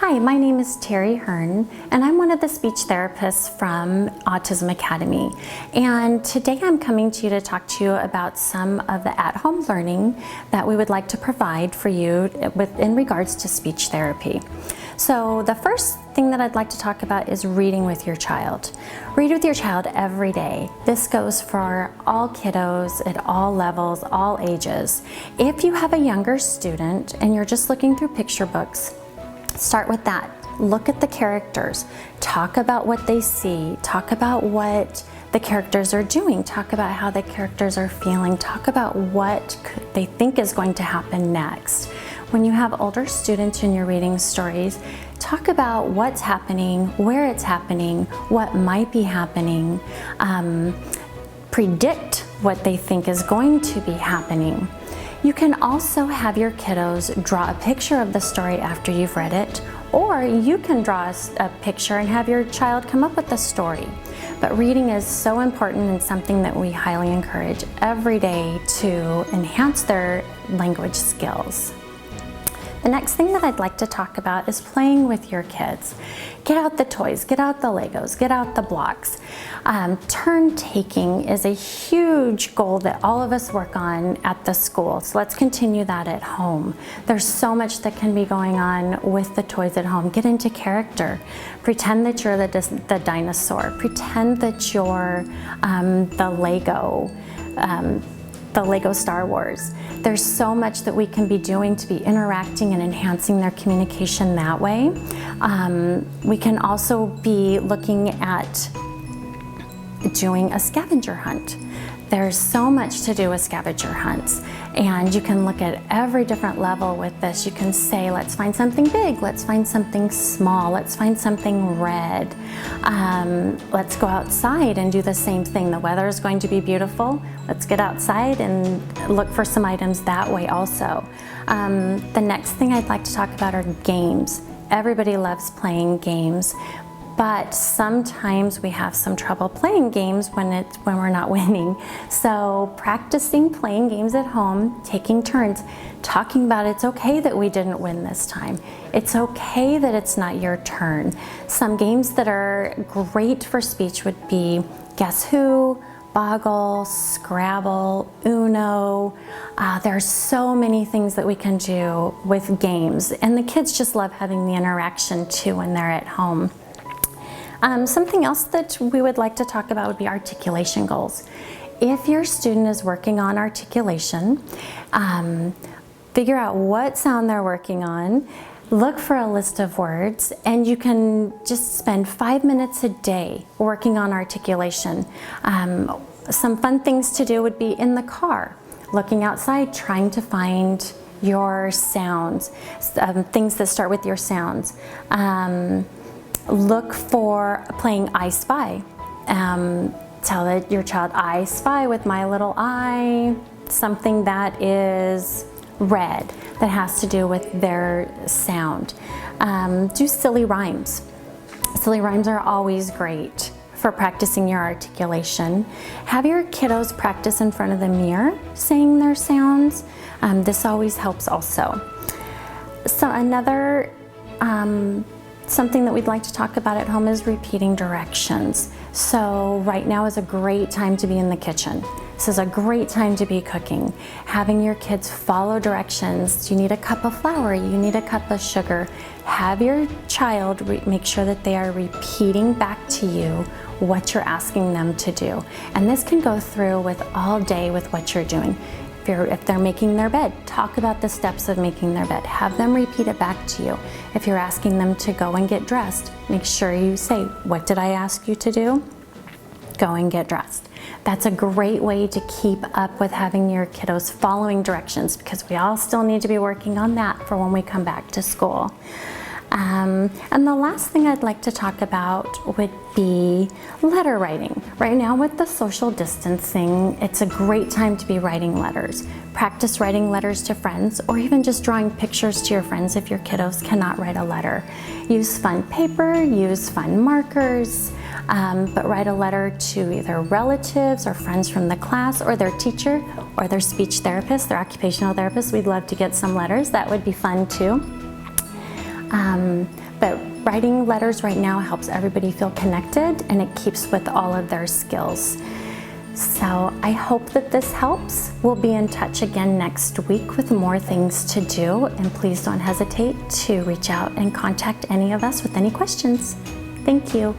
Hi, my name is Terry Hearn, and I'm one of the speech therapists from Autism Academy. And today I'm coming to you to talk to you about some of the at-home learning that we would like to provide for you in regards to speech therapy. So the first thing that I'd like to talk about is reading with your child. Read with your child every day. This goes for all kiddos at all levels, all ages. If you have a younger student and you're just looking through picture books, start with that. Look at the characters. Talk about what they see. Talk about what the characters are doing. Talk about how the characters are feeling. Talk about what they think is going to happen next. When you have older students and you're reading stories, talk about what's happening, where it's happening, what might be happening. Predict what they think is going to be happening. You can also have your kiddos draw a picture of the story after you've read it, or you can draw a picture and have your child come up with a story. But reading is so important and something that we highly encourage every day to enhance their language skills. The next thing that I'd like to talk about is playing with your kids. Get out the toys, get out the Legos, get out the blocks. Turn taking is a huge goal that all of us work on at the school, so let's continue that at home. There's so much that can be going on with the toys at home. Get into character. Pretend that you're the dinosaur. Pretend that you're the Lego Star Wars. There's so much that we can be doing to be interacting and enhancing their communication that way. We can also be looking at doing a scavenger hunt. There's so much to do with scavenger hunts, and you can look at every different level with this. You can say, let's find something big, let's find something small, let's find something red. Let's go outside and do the same thing. The weather is going to be beautiful. Let's get outside and look for some items that way also. The next thing I'd like to talk about are games. Everybody loves playing games, but sometimes we have some trouble playing games when we're not winning. So practicing playing games at home, taking turns, talking about it's okay that we didn't win this time. It's okay that it's not your turn. Some games that are great for speech would be Guess Who, Boggle, Scrabble, Uno. There's so many things that we can do with games, and the kids just love having the interaction too when they're at home. Something else that we would like to talk about would be articulation goals. If your student is working on articulation, figure out what sound they're working on, look for a list of words, and you can just spend 5 minutes a day working on articulation. Some fun things to do would be in the car, looking outside, trying to find your sounds, things that start with your sounds. Look for playing I Spy. Tell your child, I spy with my little eye, something that is red, that has to do with their sound. Do silly rhymes. Silly rhymes are always great for practicing your articulation. Have your kiddos practice in front of the mirror saying their sounds. This always helps also. So another something that we'd like to talk about at home is repeating directions. So right now is a great time to be in the kitchen. This is a great time to be cooking. Having your kids follow directions. You need a cup of flour, you need a cup of sugar. Have your child make sure that they are repeating back to you what you're asking them to do. And this can go through with all day with what you're doing. If they're making their bed, talk about the steps of making their bed. Have them repeat it back to you. If you're asking them to go and get dressed, make sure you say, what did I ask you to do? Go and get dressed. That's a great way to keep up with having your kiddos following directions, because we all still need to be working on that for when we come back to school. And the last thing I'd like to talk about would be letter writing. Right now with the social distancing, it's a great time to be writing letters. Practice writing letters to friends, or even just drawing pictures to your friends if your kiddos cannot write a letter. Use fun paper, use fun markers, but write a letter to either relatives or friends from the class, or their teacher, or their speech therapist, their occupational therapist. We'd love to get some letters. That would be fun too. writing letters right now helps everybody feel connected, and it keeps with all of their skills. So I hope that this helps. We'll be in touch again next week with more things to do, and please don't hesitate to reach out and contact any of us with any questions. Thank you.